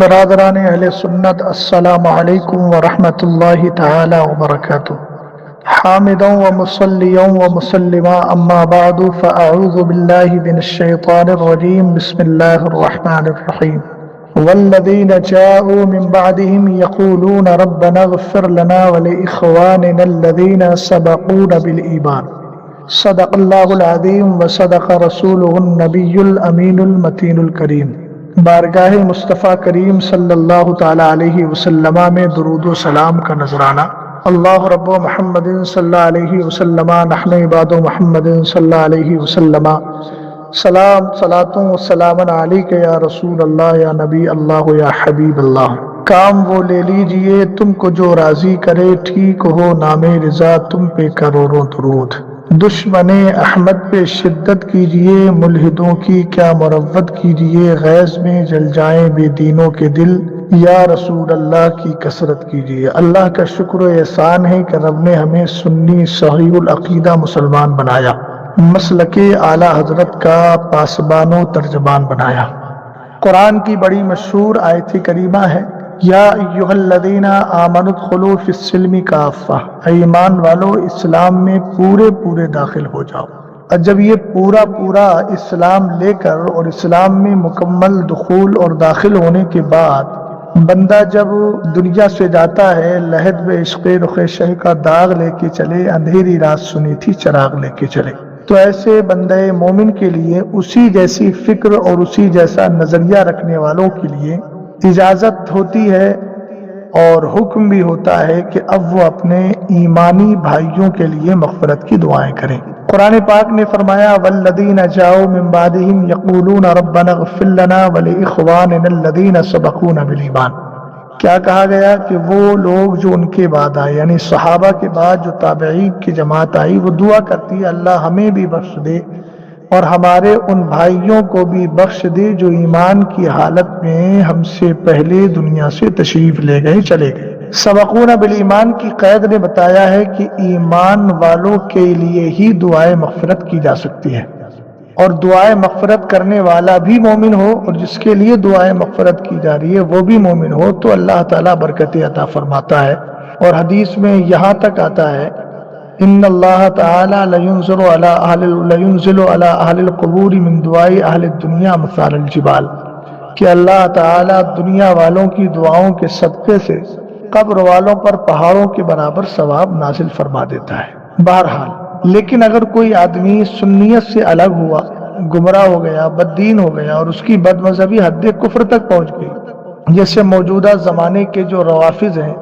برادران اہل سنت، السلام علیکم ورحمۃ اللہ تعالی وبرکاتہ۔ حامدا ومصلیا ومسلما اما بعد فاعوذ باللہ من الشیطان الرجیم، بسم اللہ الرحمن الرحیم۔ والذین جاءوا من بعدهم یقولون ربنا اغفر لنا ولاخواننا الذین سبقونا بالایمان۔ صدق اللہ العظیم وصدق رسولہ النبی الامین المتین الکریم۔ بارگاہ مصطفیٰ کریم صلی اللہ تعالی علیہ وسلم میں درود و سلام کا نذرانہ۔ اللہ رب و محمد صلی اللہ علیہ وسلم نحن عباد محمد صلی اللہ علیہ وسلم۔ سلام صلاتوں و سلام علیک یا رسول اللہ، یا نبی اللہ، یا حبیب اللہ۔ کام وہ لے لیجئے تم کو جو راضی کرے، ٹھیک ہو نام رضا تم پہ کروڑوں درود۔ دشمن احمد پہ شدت کیجئے، ملحدوں کی کیا مروت کیجئے، غیظ میں جل جائیں بے دینوں کے دل، یا رسول اللہ کی کثرت کیجئے۔ اللہ کا شکر و احسان ہے کہ رب نے ہمیں سنی صحیح العقیدہ مسلمان بنایا، مسلک اعلیٰ حضرت کا پاسبان و ترجمان بنایا۔ قرآن کی بڑی مشہور آیت کریمہ ہے، یا ایھا الذین آمنوا ادخلوا فی السلم کافہ، ایمان والو اسلام میں پورے داخل ہو جاؤ۔ اور جب یہ پورا اسلام لے کر اور اسلام میں مکمل دخول اور داخل ہونے کے بعد بندہ جب دنیا سے جاتا ہے، لحد بے عشق رخ شہ کا داغ لے کے چلے، اندھیری رات سنی تھی چراغ لے کے چلے، تو ایسے بندے مومن کے لیے اسی جیسی فکر اور اسی جیسا نظریہ رکھنے والوں کے لیے اجازت ہوتی ہے اور حکم بھی ہوتا ہے کہ اب وہ اپنے ایمانی بھائیوں کے لیے مغفرت کی دعائیں کریں۔ قرآن پاک نے فرمایا، والذین جاؤوا من بعدهم یقولون ربنا اغفر لنا ولاخواننا الذین سبقونا بالایمان۔ کیا کہا گیا کہ وہ لوگ جو ان کے بعد آئے، یعنی صحابہ کے بعد جو تابعین کی جماعت آئی، وہ دعا کرتی ہے اللہ ہمیں بھی بخش دے اور ہمارے ان بھائیوں کو بھی بخش دے جو ایمان کی حالت میں ہم سے پہلے دنیا سے تشریف لے گئے چلے گئے۔ سبقونا بالایمان کی قید نے بتایا ہے کہ ایمان والوں کے لیے ہی دعائے مغفرت کی جا سکتی ہے، اور دعائے مغفرت کرنے والا بھی مومن ہو اور جس کے لیے دعائے مغفرت کی جا رہی ہے وہ بھی مومن ہو تو اللہ تعالیٰ برکت عطا فرماتا ہے۔ اور حدیث میں یہاں تک آتا ہے، ان اللہ تعالی لینزل علی اہل القبور من دعاء اہل الدنیا مثال الجبال، کہ اللہ تعالی دنیا والوں کی دعاؤں کے صدقے سے قبر والوں پر پہاڑوں کے برابر ثواب نازل فرما دیتا ہے۔ بہرحال لیکن اگر کوئی آدمی سنیت سے الگ ہوا، گمراہ ہو گیا، بد دین ہو گیا اور اس کی بد مذہبی حد کفر تک پہنچ گئی، جیسے موجودہ زمانے کے جو روافض ہیں،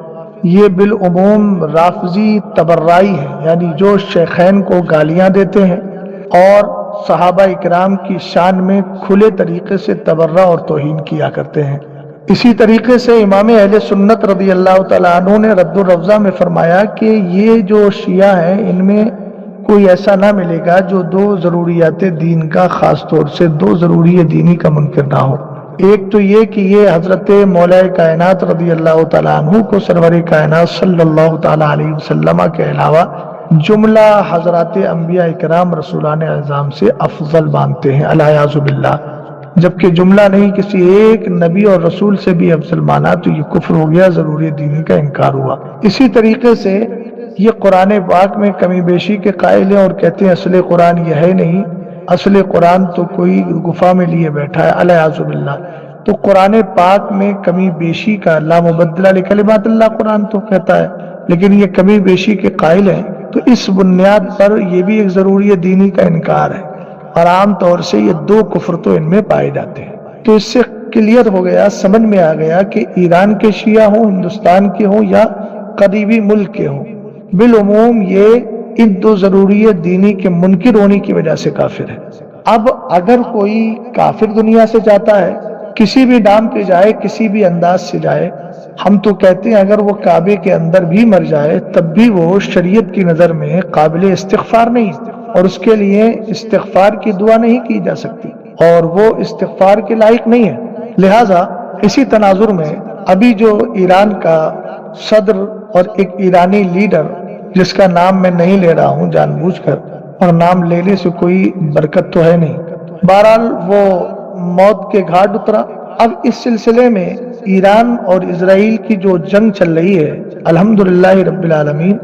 یہ بالعموم رافضی تبرعی ہیں، یعنی جو شیخین کو گالیاں دیتے ہیں اور صحابہ اکرام کی شان میں کھلے طریقے سے تبرع اور توہین کیا کرتے ہیں۔ اسی طریقے سے امام اہل سنت رضی اللہ تعالیٰ عنہ نے رد الروضہ میں فرمایا کہ یہ جو شیعہ ہیں ان میں کوئی ایسا نہ ملے گا جو دو ضروریات دین کا، خاص طور سے دو ضروری دینی کا منکر نہ ہو۔ ایک تو یہ کہ یہ حضرت مولا کائنات رضی اللہ تعالیٰ عنہ کو سرور کائنات صلی اللہ تعالیٰ علیہ وسلم کے علاوہ جملہ حضرات انبیاء اکرام رسولان اعظام سے افضل مانتے ہیں، الیاذ باللہ، جبکہ جملہ نہیں کسی ایک نبی اور رسول سے بھی افضل مانا تو یہ کفر ہو گیا، ضروری دینی کا انکار ہوا۔ اسی طریقے سے یہ قرآن پاک میں کمی بیشی کے قائل ہیں اور کہتے ہیں اصل قرآن یہ ہے نہیں، اصل قرآن تو کوئی گفا میں لیے بیٹھا ہے، الیاذ باللہ۔ تو قرآن پاک میں کمی بیشی کا لا مبدل لکلمات اللہ قرآن تو کہتا ہے، لیکن یہ کمی بیشی کے قائل ہیں، تو اس بنیاد پر یہ بھی ایک ضروری دینی کا انکار ہے، اور عام طور سے یہ دو کفر تو ان میں پائے جاتے ہیں۔ تو اس سے کلیئر ہو گیا، سمجھ میں آ گیا کہ ایران کے شیعہ ہوں، ہندوستان کے ہوں یا قریبی ملک کے ہوں، بالعموم یہ ان دو ضروری دینی کے منکر ہونے کی وجہ سے کافر ہے۔ اب اگر کوئی کافر دنیا سے جاتا ہے، کسی بھی نام پہ جائے، کسی بھی انداز سے جائے، ہم تو کہتے ہیں اگر وہ کعبے کے اندر بھی مر جائے تب بھی وہ شریعت کی نظر میں قابل استغفار نہیں، اور اس کے لیے استغفار کی دعا نہیں کی جا سکتی، اور وہ استغفار کے لائق نہیں ہے۔ لہٰذا اسی تناظر میں ابھی جو ایران کا صدر اور ایک ایرانی لیڈر، جس کا نام میں نہیں لے رہا ہوں جان بوجھ کر، اور نام لینے سے کوئی برکت تو ہے نہیں، بہرحال وہ موت کے گھاٹ اترا، اب اس سلسلے میں ایران اور اسرائیل کی جو جنگ چل رہی ہے، الحمدللہ رب العالمین،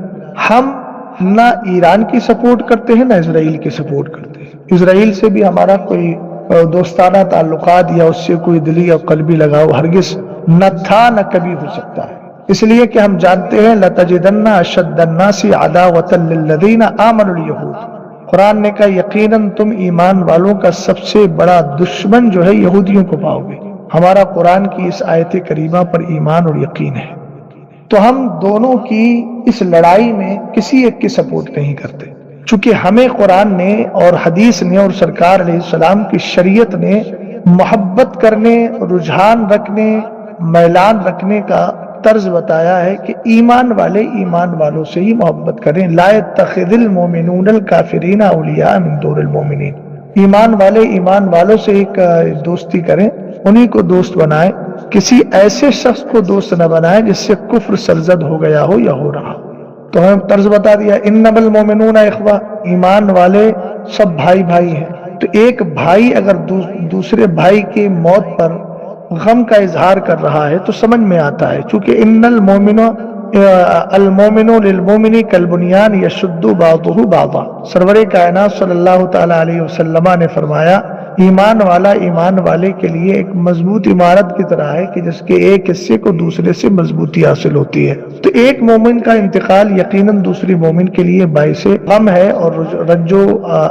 ہم نہ ایران کی سپورٹ کرتے ہیں نہ اسرائیل کی سپورٹ کرتے ہیں۔ اسرائیل سے بھی ہمارا کوئی دوستانہ تعلقات یا اس سے کوئی دلی اور قلبی لگاؤ ہرگز نہ تھا نہ کبھی ہو سکتا ہے، اس لیے کہ ہم جانتے ہیں لَتَجِدَنَّ أَشَدَّ النَّاسِ عَدَاوَةً لِلَّذِينَ آمَنُوا الْيَهُودَ، قرآن نے کہا یقیناً تم ایمان والوں کا سب سے بڑا دشمن جو ہے یہودیوں کو پاؤ گے۔ ہمارا قرآن کی اس آیت کریمہ پر ایمان اور یقین ہے، تو ہم دونوں کی اس لڑائی میں کسی ایک کی سپورٹ نہیں کرتے، چونکہ ہمیں قرآن نے اور حدیث نے اور سرکار علیہ السلام کی شریعت نے محبت کرنے، رجحان رکھنے، میلان رکھنے کا طرز بتایا ہے کہ ایمان والے ایمان والوں سے ہی محبت کریں۔ لا يتخذ المؤمنون الکافرین اولیاء من دون المؤمنین، ایمان والے ایمان والوں سے ایک دوستی کریں، انہی کو دوست بنائیں، کسی ایسے شخص کو دوست نہ بنائیں جس سے کفر سرزد ہو گیا ہو یا ہو رہا ہو۔ تو ہمیں طرز بتا دیا انما المؤمنون اخوہ، ایمان والے سب بھائی بھائی ہیں۔ تو ایک بھائی اگر دوسرے بھائی کی موت پر غم کا اظہار کر رہا ہے تو سمجھ میں آتا ہے، چونکہ ان المؤمن للمؤمن کالبنیان یشد بعضہ بعضا، سرور کائنات صلی اللہ تعالی علیہ وسلم نے فرمایا ایمان والا ایمان والے کے لیے ایک مضبوط عمارت کی طرح ہے کہ جس کے ایک حصے کو دوسرے سے مضبوطی حاصل ہوتی ہے۔ تو ایک مومن کا انتقال یقیناً دوسری مومن کے لیے باعث غم ہے اور رنج و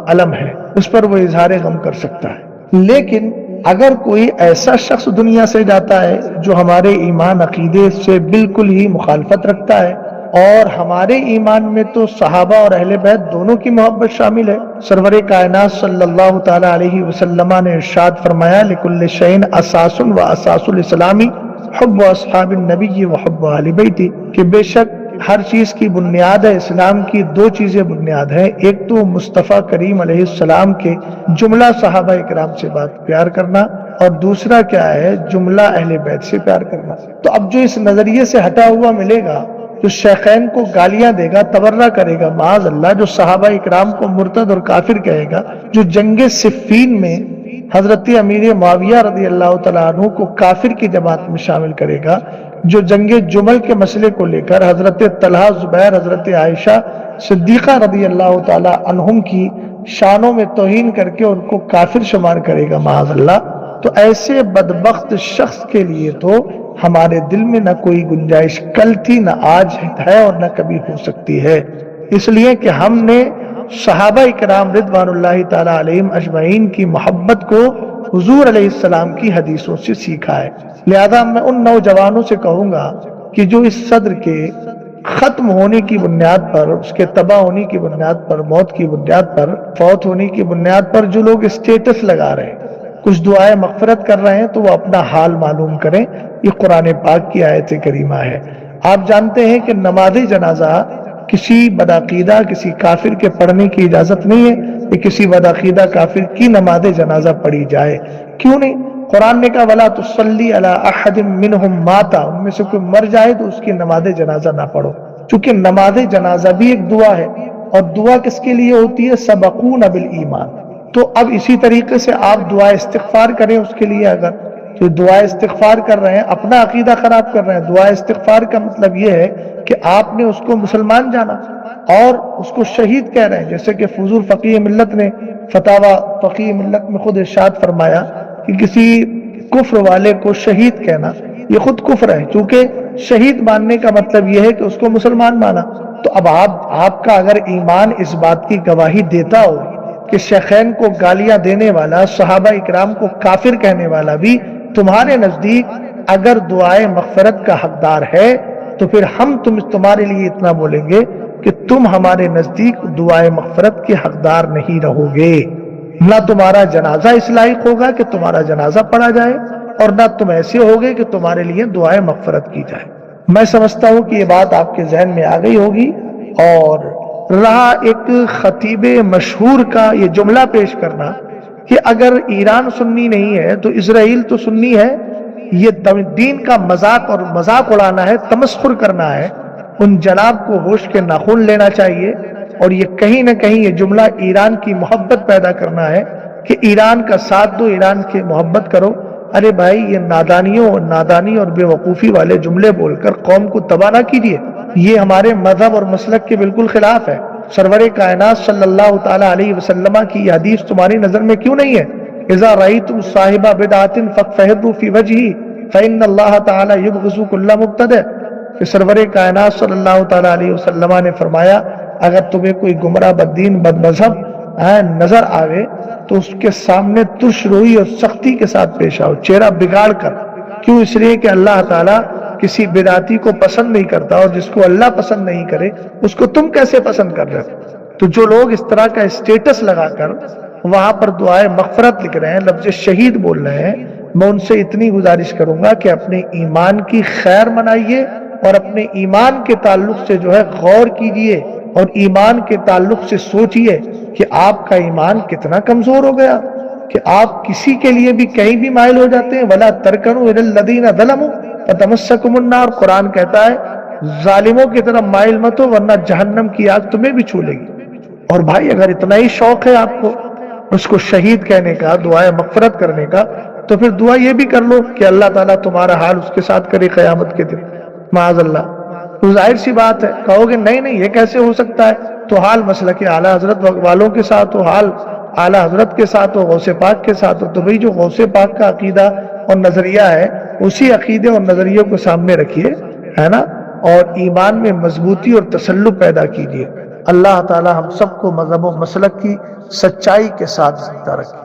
الم ہے، اس پر وہ اظہار غم کر سکتا ہے۔ لیکن اگر کوئی ایسا شخص دنیا سے جاتا ہے جو ہمارے ایمان عقیدے سے بالکل ہی مخالفت رکھتا ہے، اور ہمارے ایمان میں تو صحابہ اور اہل بیت دونوں کی محبت شامل ہے، سرور کائنات صلی اللہ تعالی علیہ وسلم نے ارشاد فرمایا لکل شیء اساس و اساس الاسلام حب اصحاب النبی و حب اہل بیت، کہ بے شک ہر چیز کی بنیاد ہے، اسلام کی دو چیزیں بنیاد ہیں، ایک تو مصطفیٰ کریم علیہ السلام کے جملہ صحابہ اکرام سے پیار کرنا، اور دوسرا کیا ہے جملہ اہل بیت سے پیار کرنا۔ تو اب جو اس نظریے سے ہٹا ہوا ملے گا، جو شیخین کو گالیاں دے گا، تبرہ کرے گا معاذ اللہ، جو صحابہ اکرام کو مرتد اور کافر کہے گا، جو جنگ صفین میں حضرت امیر معاویہ رضی اللہ تعالیٰ عنہ کو کافر کی جماعت میں شامل کرے گا، جو جنگ جمل کے مسئلے کو لے کر حضرت طلحہ زبیر حضرت عائشہ صدیقہ رضی اللہ تعالیٰ عنہم کی شانوں میں توہین کر کے ان کو کافر شمار کرے گا معاذ اللہ، تو ایسے بدبخت شخص کے لیے تو ہمارے دل میں نہ کوئی گنجائش کل تھی، نہ آج ہے اور نہ کبھی ہو سکتی ہے، اس لیے کہ ہم نے صحابہ اکرام رضوان اللہ تعالی علیہم اجمعین کی محبت کو حضور علیہ السلام کی حدیثوں سے سیکھا ہے۔ لہذا میں ان نوجوانوں سے کہوں گا کہ جو اس صدر کے ختم ہونے کی بنیاد پر، اس کے تباہ ہونے کی بنیاد پر، موت کی بنیاد پر، فوت ہونے کی بنیاد پر جو لوگ اسٹیٹس لگا رہے ہیں، کچھ دعائیں مغفرت کر رہے ہیں، تو وہ اپنا حال معلوم کریں، یہ قرآن پاک کی آیت کریمہ ہے۔ آپ جانتے ہیں کہ نماز جنازہ کسی بدعقیدہ کسی کافر کے پڑھنے کی اجازت نہیں ہے کہ کسی بدعقیدہ کافر کی نماز جنازہ پڑھی جائے۔ کیوں نہیں؟ قرآن نے کہا وَلَا تُصَلِّ عَلَىٰ أَحَدٍ مِّنْهُمْ مَاتَ، ان میں سے کوئی مر جائے تو اس کی نماز جنازہ نہ پڑھو، چونکہ نماز جنازہ بھی ایک دعا ہے، اور دعا کس کے لیے ہوتی ہے؟ سبقون بالایمان۔ تو اب اسی طریقے سے آپ دعا استغفار کریں اس کے لیے، اگر جو دعا استغفار کر رہے ہیں اپنا عقیدہ خراب کر رہے ہیں، دعا استغفار کا مطلب یہ ہے کہ آپ نے اس کو مسلمان جانا اور اس کو شہید کہہ رہے ہیں، جیسے کہ حضور فقیہ ملت نے فتاوی فقیہ ملت میں خود ارشاد فرمایا کہ کسی کفر والے کو شہید کہنا یہ خود کفر ہے، چونکہ شہید ماننے کا مطلب یہ ہے کہ اس کو مسلمان مانا۔ تو اب آپ کا اگر ایمان اس بات کی گواہی دیتا ہو کہ شیخین کو گالیاں دینے والا، صحابہ اکرام کو کافر کہنے والا بھی تمہارے نزدیک اگر دعائے مغفرت کا حقدار ہے، تو پھر ہم تمہارے لیے اتنا بولیں گے کہ تم ہمارے نزدیک دعائے مغفرت کے حقدار نہیں رہو گے، نہ تمہارا جنازہ اس لائق ہوگا کہ تمہارا جنازہ پڑھا جائے، اور نہ تم ایسے ہوگے کہ تمہارے لیے دعائے مغفرت کی جائے۔ میں سمجھتا ہوں کہ یہ بات آپ کے ذہن میں آ گئی ہوگی، اور رہا ایک خطیب مشہور کا یہ جملہ پیش کرنا کہ اگر ایران سنی نہیں ہے تو اسرائیل تو سنی ہے، یہ دین کا مذاق اڑانا ہے، تمسخر کرنا ہے، ان جناب کو ہوش کے ناخن لینا چاہیے، اور یہ کہیں نہ کہیں یہ جملہ ایران کی محبت پیدا کرنا ہے کہ ایران کا ساتھ دو، ایران کی محبت کرو۔ ارے بھائی یہ نادانی اور بے وقوفی والے جملے بول کر قوم کو تباہ نہ کیجیے، یہ ہمارے مذہب اور مسلک کے بالکل خلاف ہے۔ سرور کائنات صلی اللہ تعالی علیہ وسلم کی یہ حدیث تمہاری نظر میں کیوں نہیں ہے؟ اذا رأیتم صاحب بدعۃ فاقفہروا فی وجہہ فإن اللہ تعالی یبغض کل مبتدع، کہ سرور کائنات صلی اللہ تعالی علیہ وسلم نے فرمایا اگر تمہیں کوئی گمراہ بددین بد مذہب نظر آوے تو اس کے سامنے ترش روئی اور سختی کے ساتھ پیش آؤ، چہرہ بگاڑ کر۔ کیوں؟ اس لیے کہ اللہ تعالیٰ کسی بدعتی کو پسند نہیں کرتا، اور جس کو اللہ پسند نہیں کرے اس کو تم کیسے پسند کر رہے ہو؟ تو جو لوگ اس طرح کا اسٹیٹس لگا کر وہاں پر دعائے مغفرت لکھ رہے ہیں، لفظ شہید بول رہے ہیں، میں ان سے اتنی گزارش کروں گا کہ اپنے ایمان کی خیر منائیے اور اپنے ایمان کے تعلق سے جو ہے غور کیجئے، اور ایمان کے تعلق سے سوچئے کہ آپ کا ایمان کتنا کمزور ہو گیا کہ آپ کسی کے لیے بھی کہیں بھی مائل ہو جاتے ہیں۔ وَلَا تَرْكَنُوا إِلَى الَّذِينَ ظَلَمُوا فَتَمَسَّكُمُ النَّارُ، قرآن کہتا ہے ظالموں کی طرف مائل مت ہو ورنہ جہنم کی آگ تمہیں بھی چھو لے گی۔ اور بھائی اگر اتنا ہی شوق ہے آپ کو اس کو شہید کہنے کا، دعائے مغفرت کرنے کا، تو پھر دعا یہ بھی کر لو کہ اللہ تعالیٰ تمہارا حال اس کے ساتھ کرے قیامت کے دن، معاذ اللہ۔ تو ظاہر سی بات ہے، کہو گے نہیں نہیں یہ کیسے ہو سکتا ہے، تو حال مسلک اعلیٰ حضرت والوں کے ساتھ ہو، حال اعلیٰ حضرت کے ساتھ ہو، غوث پاک کے ساتھ ہو، تو بھئی جو غوث پاک کا عقیدہ اور نظریہ ہے اسی عقیدے اور نظریوں کو سامنے رکھیے، ہے نا، اور ایمان میں مضبوطی اور تسلط پیدا کیجیے۔ اللہ تعالی ہم سب کو مذہب و مسلک کی سچائی کے ساتھ زندہ رکھے۔